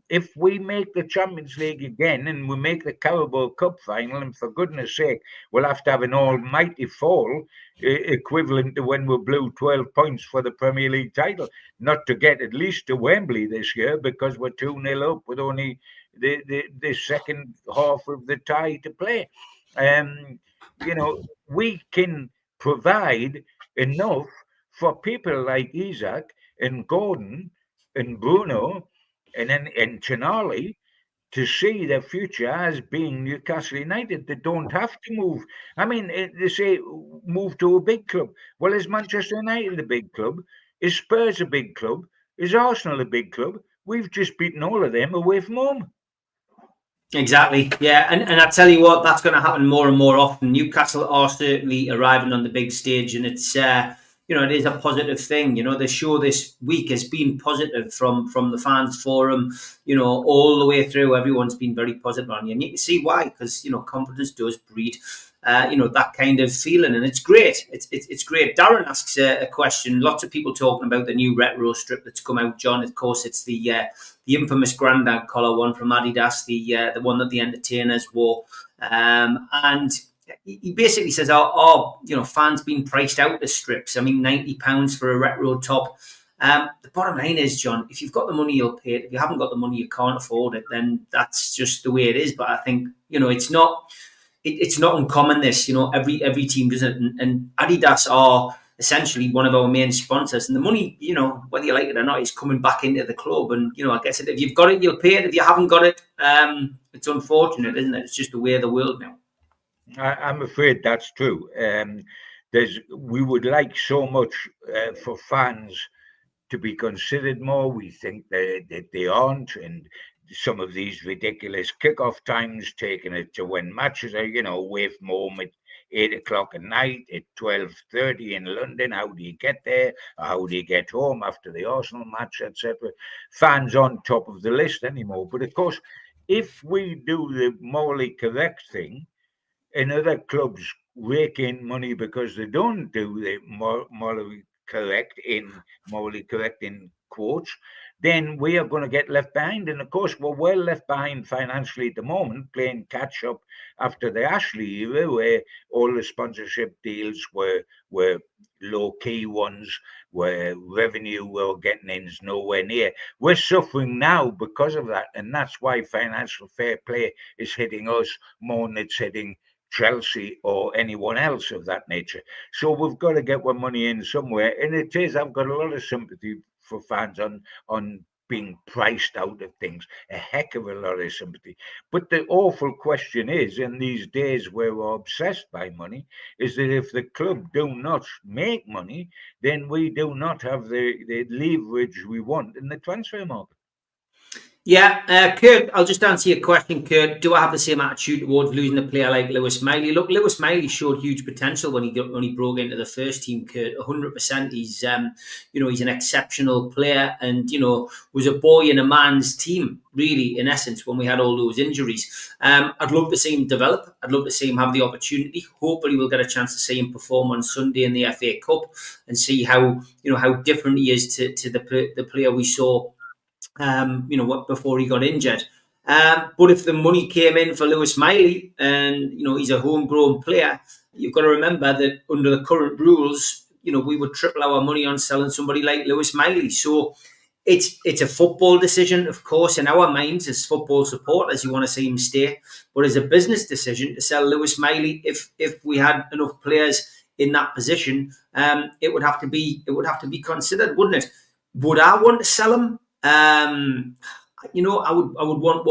if we make the Champions League again and we make the Carabao Cup final, and for goodness sake, we'll have to have an almighty fall equivalent to when we blew 12 points for the Premier League title, not to get at least to Wembley this year because we're 2-0 up with only the second half of the tie to play. We can provide enough for people like Isak and Gordon and Bruno and Tonali to see their future as being Newcastle United. They don't have to move. I mean, they say move to a big club. Well, is Manchester United a big club? Is Spurs a big club? Is Arsenal a big club? We've just beaten all of them away from home. Exactly, yeah, and I tell you what, that's going to happen more and more often. Newcastle are certainly arriving on the big stage, and it's it is a positive thing. The show this week has been positive from the fans forum. All the way through, everyone's been very positive on you, and you can see why, because confidence does breed that kind of feeling, and it's great. It's great. Darren asks a question. Lots of people talking about the new retro strip that's come out, John. Of course, it's the infamous Grandad collar one from Adidas, the one that the entertainers wore, and he basically says, "Are fans being priced out as strips? I mean, £90 for a retro top." The bottom line is, John, if you've got the money, you'll pay it. If you haven't got the money, you can't afford it. Then that's just the way it is. But I think it's not uncommon. This, every team does it, and Adidas are essentially one of our main sponsors, and the money, whether you like it or not, is coming back into the club. And I guess if you've got it, you'll pay it. If you haven't got it, it's unfortunate, isn't it? It's just the way of the world now. I'm afraid that's true. We would like so much for fans to be considered more. We think that they aren't, and some of these ridiculous kickoff times, taking it to when matches are, away from home at 8 o'clock at night, at 12:30 in London. How do you get there? Or how do you get home after the Arsenal match, etc.? Fans on top of the list anymore. But of course, if we do the morally correct thing, and other clubs rake in money because they don't do the morally correct in quotes, then we are going to get left behind. And of course, we're well left behind financially at the moment, playing catch up after the Ashley era, where all the sponsorship deals were low key ones, where revenue we're getting in is nowhere near. We're suffering now because of that, and that's why financial fair play is hitting us more than it's hitting Chelsea or anyone else of that nature. So we've got to get our money in somewhere. And it is, I've got a lot of sympathy for fans on being priced out of things, a heck of a lot of sympathy. But the awful question is, in these days where we're obsessed by money, is that if the club do not make money, then we do not have the leverage we want in the transfer market. Yeah, Kurt, I'll just answer your question, Kurt. Do I have the same attitude towards losing a player like Lewis Miley? Look, Lewis Miley showed huge potential when he broke into the first team, Kurt. 100%. He's he's an exceptional player, and was a boy in a man's team, really, in essence, when we had all those injuries. I'd love to see him develop. I'd love to see him have the opportunity. Hopefully, we'll get a chance to see him perform on Sunday in the FA Cup and see how different he is to the player we saw before he got injured. But if the money came in for Lewis Miley and, he's a homegrown player, you've got to remember that under the current rules, we would triple our money on selling somebody like Lewis Miley. So it's a football decision, of course, in our minds as football supporters, you want to see him stay. But as a business decision to sell Lewis Miley, if we had enough players in that position, it would have to be considered, wouldn't it? Would I want to sell him? I would want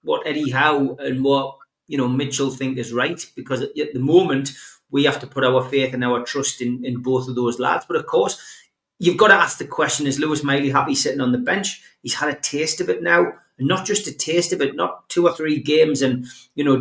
what Eddie Howe and what Mitchell think is right, because at the moment we have to put our faith and our trust in both of those lads. But of course, you've got to ask the question: is Lewis Miley happy sitting on the bench? He's had a taste of it now, and not just a taste of it, not 2 or 3 games, and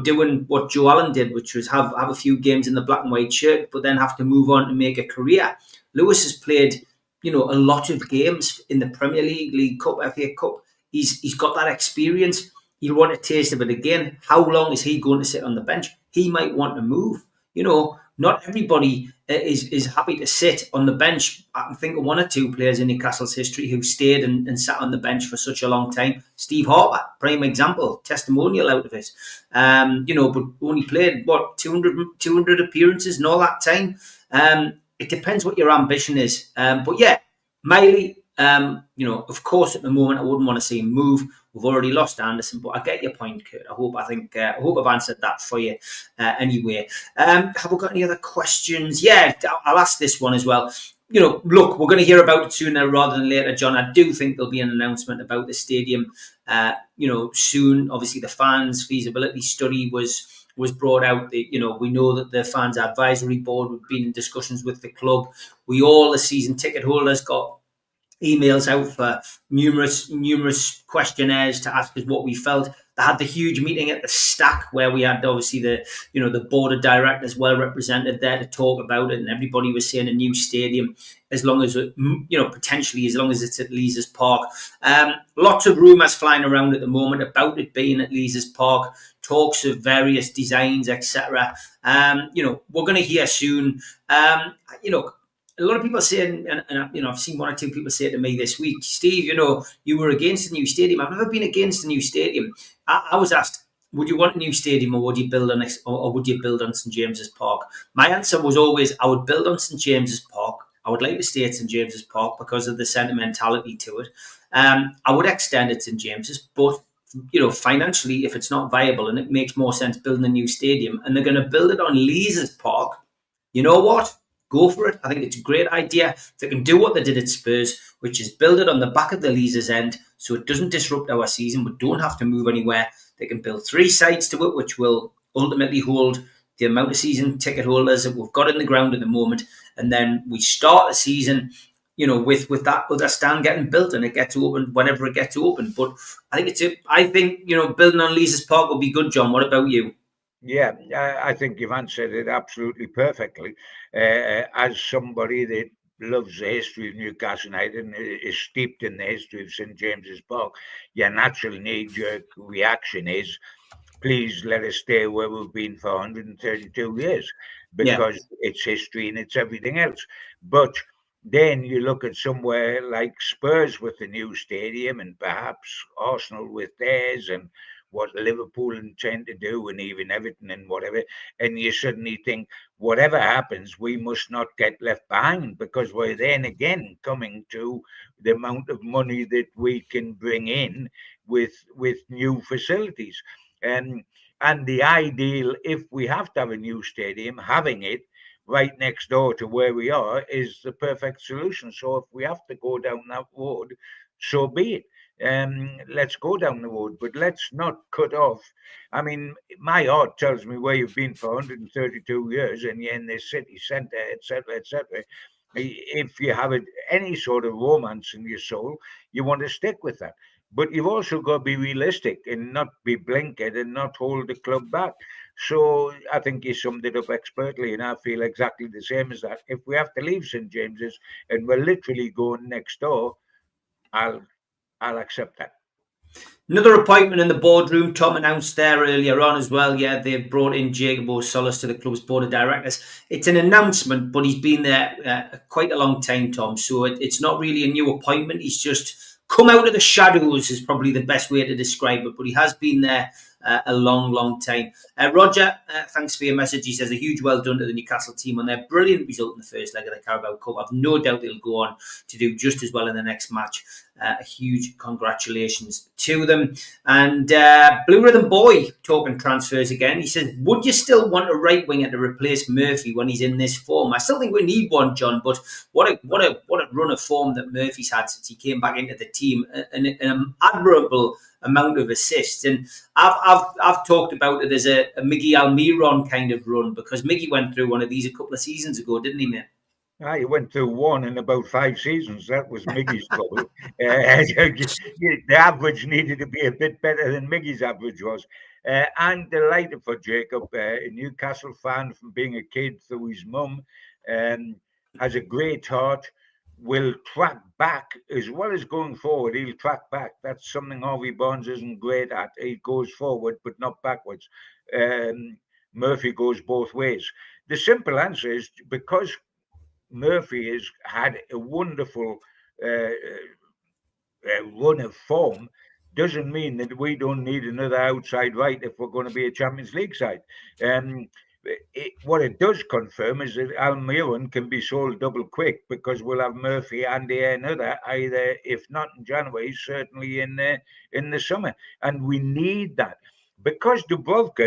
doing what Joe Allen did, which was have a few games in the black and white shirt, but then have to move on to make a career. Lewis has played a lot of games in the Premier League, League Cup, FA Cup. He's got that experience. He'll want a taste of it again. How long is he going to sit on the bench? He might want to move. Not everybody is happy to sit on the bench. I can think of 1 or 2 players in Newcastle's history who stayed and sat on the bench for such a long time. Steve Harper, prime example, testimonial out of it. But only played, 200 appearances in all that time. It depends what your ambition is. But yeah, Miley, of course, at the moment, I wouldn't want to see him move. We've already lost Anderson, but I get your point, Kurt. I hope I've answered that for you anyway. Have we got any other questions? Yeah, I'll ask this one as well. Look, we're going to hear about it sooner rather than later, John. I do think there'll be an announcement about the stadium, soon. Obviously, the fans' feasibility study was brought out. We know that the fans advisory board would be in discussions with the club. We all, the season ticket holders, got emails out for numerous questionnaires to ask us what we felt. They had the huge meeting at the Stack where we had obviously the board of directors well represented there to talk about it, and everybody was saying a new stadium, as long as potentially as long as it's at Leazes Park. Lots of rumours flying around at the moment about it being at Leazes Park. Talks of various designs, etc. We're going to hear soon. A lot of people are saying, and I've seen one or two people say to me this week, Steve, you were against the new stadium. I've never been against the new stadium. I was asked, would you want a new stadium, or would you build on St James's Park? My answer was always, I would build on St James's Park. I would like to stay at St James's Park because of the sentimentality to it. I would extend it to St James's, but financially, if it's not viable and it makes more sense building a new stadium, and they're going to build it on Leazes Park, you know what? Go for it. I think it's a great idea. They can do what they did at Spurs, which is build it on the back of the Leazes end so it doesn't disrupt our season. We don't have to move anywhere. They can build 3 sides to it, which will ultimately hold the amount of season ticket holders that we've got in the ground at the moment. And then we start the season, with that other stand getting built, and it gets open whenever it gets open. But I think building on Leazes Park will be good, John. What about you? Yeah, I think you've answered it absolutely perfectly. As somebody that loves the history of Newcastle United and is steeped in the history of St James's Park, your natural knee-jerk reaction is, please let us stay where we've been for 132 years, because it's history and it's everything else. But then you look at somewhere like Spurs with the new stadium, and perhaps Arsenal with theirs, and what Liverpool intend to do, and even Everton and whatever, and you suddenly think, whatever happens, we must not get left behind, because we're then again coming to the amount of money that we can bring in with new facilities. And the ideal, if we have to have a new stadium, having it right next door to where we are is the perfect solution. So if we have to go down that road, so be it. Let's go down the road, but let's not cut off. I mean, my heart tells me where you've been for 132 years, and you're in the city centre, etc., etc. If you have any sort of romance in your soul, you want to stick with that. But you've also got to be realistic and not be blinkered and not hold the club back. So I think you summed it up expertly, and I feel exactly the same as that. If we have to leave St James's and we're literally going next door, I'll accept that. Another appointment in the boardroom, Tom announced there earlier on as well. Yeah, they've brought in Jacob Solis to the club's board of directors. It's an announcement, but he's been there quite a long time, Tom. So it's not really a new appointment. He's just come out of the shadows is probably the best way to describe it. But he has been there a long, long time. Roger, thanks for your message. He says a huge well done to the Newcastle team on their brilliant result in the first leg of the Carabao Cup. I've no doubt they'll go on to do just as well in the next match. A huge congratulations to them. And Blue Rhythm Boy talking transfers again. He says, would you still want a right winger to replace Murphy when he's in this form? I still think we need one, John, but what a run of form that Murphy's had since he came back into the team. An admirable amount of assists. And I've talked about it as a Miggy Almiron kind of run, because Miggy went through one of these a couple of seasons ago, didn't he, mate? He went through one in about 5 seasons. That was Miggy's trouble. The average needed to be a bit better than Miggy's average was. I'm delighted for Jacob, a Newcastle fan from being a kid through his mum, has a great heart, will track back as well as going forward. He'll track back. That's something Harvey Barnes isn't great at. He goes forward, but not backwards. Murphy goes both ways. The simple answer is because Murphy has had a wonderful run of form, doesn't mean that we don't need another outside right if we're going to be a Champions League side. What it does confirm is that Almiron can be sold double quick, because we'll have Murphy and another, either if not in January, certainly in the summer, and we need that. Because Dubrovka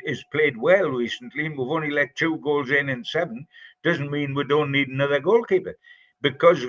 is played well recently, and we've only let 2 goals in 7, doesn't mean we don't need another goalkeeper. Because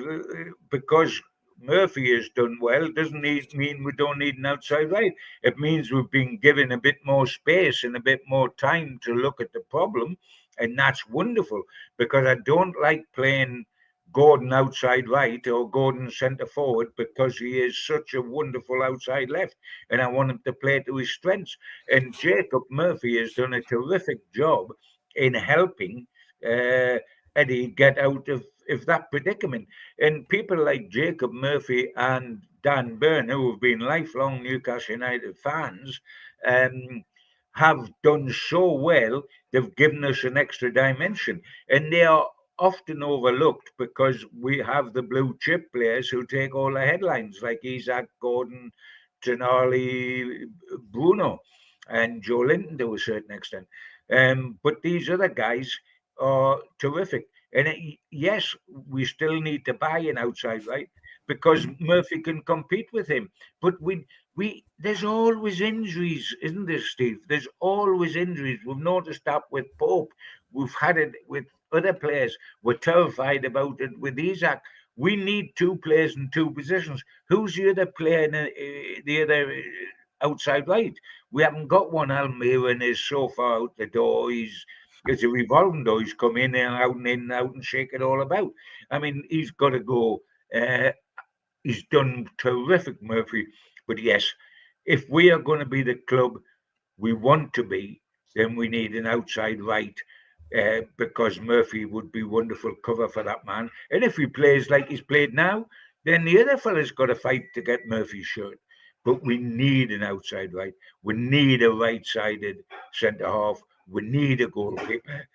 Murphy has done well doesn't mean we don't need an outside right. It means we've been given a bit more space and a bit more time to look at the problem, and that's wonderful, because I don't like playing Gordon outside right or Gordon centre forward because he is such a wonderful outside left, and I want him to play to his strengths. And Jacob Murphy has done a terrific job in helping Eddie get out of that predicament. And people like Jacob Murphy and Dan Burn, who have been lifelong Newcastle United fans, have done so well. They've given us an extra dimension, and they are often overlooked because we have the blue chip players who take all the headlines, like Isaac, Gordon, Tonali, Bruno, and Joe Linton to a certain extent. But these other guys are terrific. And yes, we still need to buy an outside right because Murphy can compete with him. But there's always injuries, isn't there, Steve? There's always injuries. We've noticed that with Pope. We've had it with other players. We're terrified about it with Isaac. We need two players in two positions. Who's the other player in the other outside right? We haven't got one. Almiron is so far out the door. It's a revolving door. He's come in and out and shake it all about. I mean, he's got to go. He's done terrific, Murphy. But yes, if we are going to be the club we want to be, then we need an outside right because Murphy would be wonderful cover for that man. And if he plays like he's played now, then the other fella's got to fight to get Murphy's shirt. But we need an outside right. We need a right-sided centre half. We need a goalkeeper.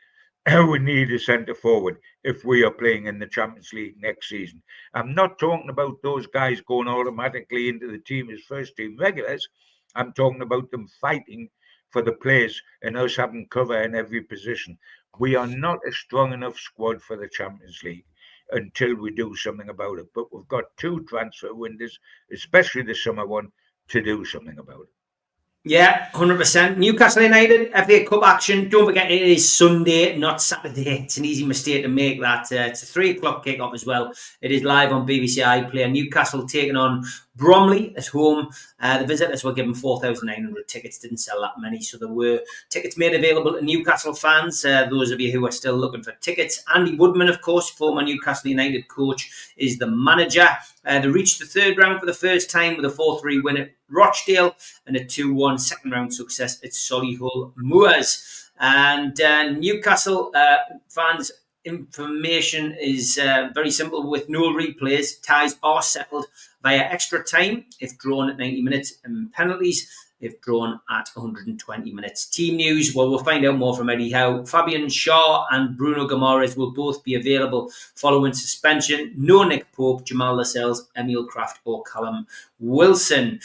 We need a centre forward if we are playing in the Champions League next season. I'm not talking about those guys going automatically into the team as first team regulars. I'm talking about them fighting for the place and us having cover in every position. We are not a strong enough squad for the Champions League until we do something about it. But we've got two transfer windows, especially the summer one, to do something about it. Yeah, 100%. Newcastle United, FA Cup action. Don't forget, it is Sunday, not Saturday. It's an easy mistake to make that. It's a 3 o'clock kick-off as well. It is live on BBC iPlayer. Newcastle taking on Bromley at home. The visitors were given 4,900 tickets. Didn't sell that many, so there were tickets made available to Newcastle fans. Those of you who are still looking for tickets. Andy Woodman, of course, former Newcastle United coach, is the manager. They reached the third round for the first time with a 4-3 win at Rochdale and a 2-1 second round success at Solihull Moors. And Newcastle fans' information is very simple. With no replays, ties are settled via extra time if drawn at 90 minutes and penalties if drawn at 120 minutes. Team news, well, we'll find out more from Eddie Howe. Fabian Shaw and Bruno Guimaraes will both be available following suspension. No Nick Pope, Jamal Lascelles, Emil Kraft or Callum Wilson.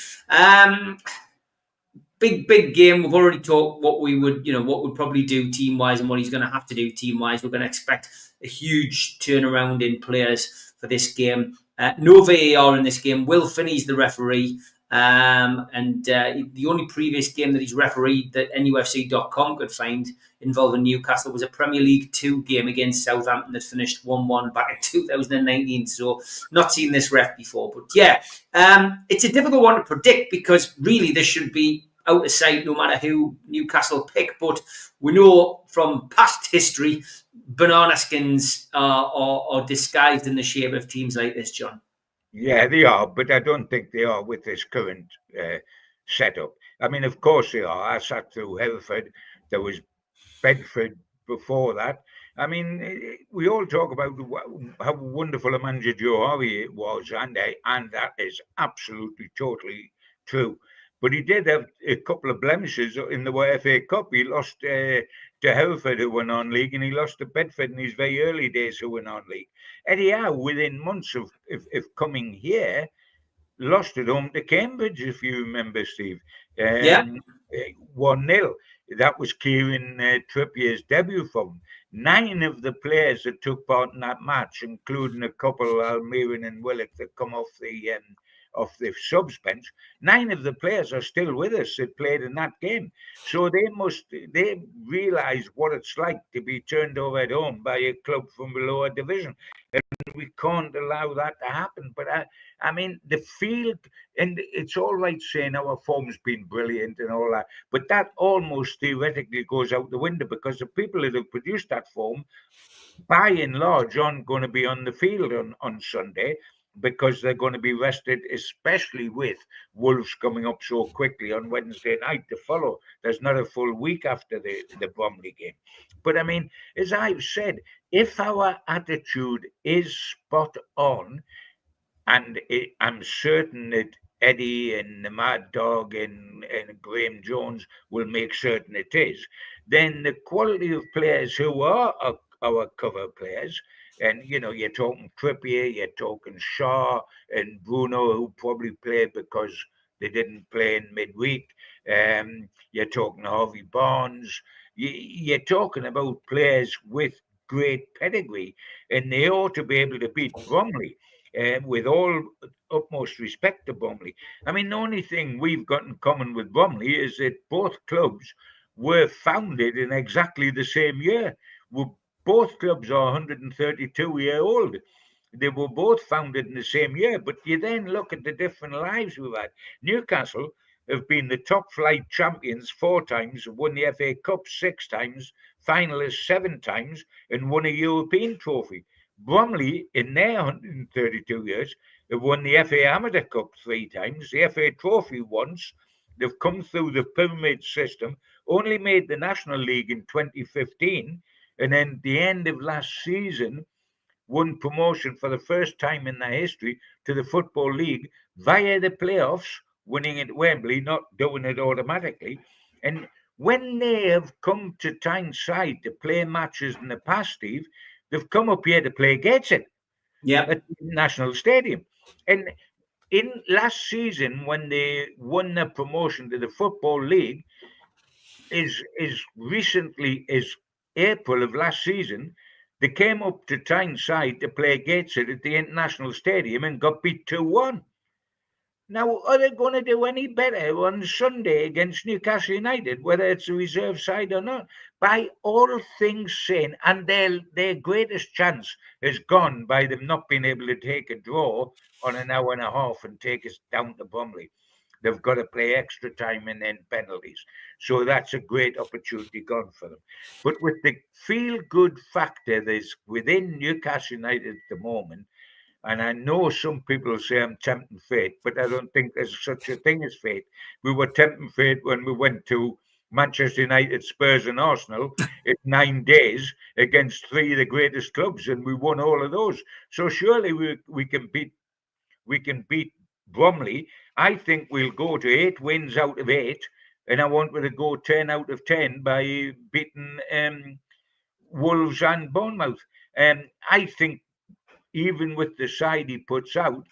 Big game. We've already talked what would probably do team-wise and what he's going to have to do team-wise. We're going to expect a huge turnaround in players for this game. No VAR in this game. Will Finney's the referee. And the only previous game that he's refereed that nufc.com could find involving Newcastle was a Premier League 2 game against Southampton that finished 1-1 back in 2019. So not seen this ref before. But yeah, it's a difficult one to predict because really this should be out of sight no matter who Newcastle pick. But we know from past history, banana skins are disguised in the shape of teams like this, John. Yeah, they are, but I don't think they are with this current setup. I mean, of course they are. I sat through Hereford. There was Bedford before that. I mean, we all talk about how wonderful a manager Joe Harvey was, and that is absolutely, totally true. But he did have a couple of blemishes in the FA Cup. He lost to Hereford, who were non-league, and he lost to Bedford in his very early days, who were non-league. Eddie Howe, within months of coming here, lost at home to Cambridge, if you remember, Steve. 1-0. That was Kieran Trippier's debut for him. 9 of the players that took part in that match, including a couple, Almiron and Willock, that come off the subs bench, 9 of the players are still with us that played in that game. So they realise what it's like to be turned over at home by a club from below a division. And we can't allow that to happen. But I mean, the field, and it's all right saying our form's been brilliant and all that, but that almost theoretically goes out the window because the people that have produced that form, by and large, aren't going to be on the field on Sunday because they're going to be rested, especially with Wolves coming up so quickly on Wednesday night to follow. There's not a full week after the Bromley game. But I mean, as I've said, if our attitude is spot on, and I'm certain that Eddie and the Mad Dog and Graham Jones will make certain it is, then the quality of players who are our cover players, and you're talking Trippier, you're talking Shaw and Bruno, who probably played because they didn't play in midweek. You're talking Harvey Barnes. You're talking about players with great pedigree, and they ought to be able to beat Bromley. With all utmost respect to Bromley. I mean, the only thing we've got in common with Bromley is that both clubs were founded in exactly the same year. Both clubs are 132-year-old. They were both founded in the same year, but you then look at the different lives we've had. Newcastle have been the top flight champions 4 times, won the FA Cup 6 times, finalists 7 times, and won a European trophy. Bromley, in their 132 years, have won the FA Amateur Cup 3 times, the FA Trophy once. They've come through the pyramid system, only made the National League in 2015, and then at the end of last season, won promotion for the first time in their history to the Football League via the playoffs, winning at Wembley, not doing it automatically. And when they have come to Tyneside to play matches in the past, Steve, they've come up here to play Gateshead at the National Stadium. And in last season, when they won their promotion to the Football League, is recently as April of last season, they came up to Tyneside to play Gateshead at the International Stadium and got beat 2-1. Now, are they going to do any better on Sunday against Newcastle United, whether it's a reserve side or not? By all things sane, and their greatest chance has gone by them not being able to take a draw on an hour and a half and take us down to Bromley. They've got to play extra time and then penalties. So that's a great opportunity gone for them. But with the feel-good factor that's within Newcastle United at the moment, and I know some people say I'm tempting fate, but I don't think there's such a thing as fate. We were tempting fate when we went to Manchester United, Spurs, and Arsenal in 9 days against 3 of the greatest clubs, and we won all of those. So surely we can beat Bromley. I think we'll go to 8 wins out of 8, and I want to go 10 out of 10 by beating Wolves and Bournemouth. I think even with the side he puts out,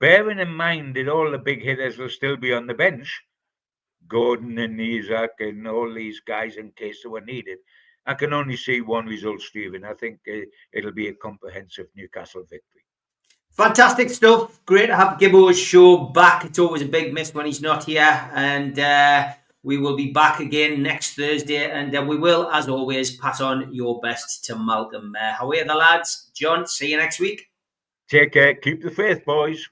bearing in mind that all the big hitters will still be on the bench, Gordon and Isaac and all these guys in case they were needed, I can only see one result, Stephen. I think it'll be a comprehensive Newcastle victory. Fantastic stuff. Great to have Gibbo's show back. It's always a big miss when he's not here. And we will be back again next Thursday. And we will, as always, pass on your best to Malcolm. How are the lads? John, see you next week. Take care. Keep the faith, boys.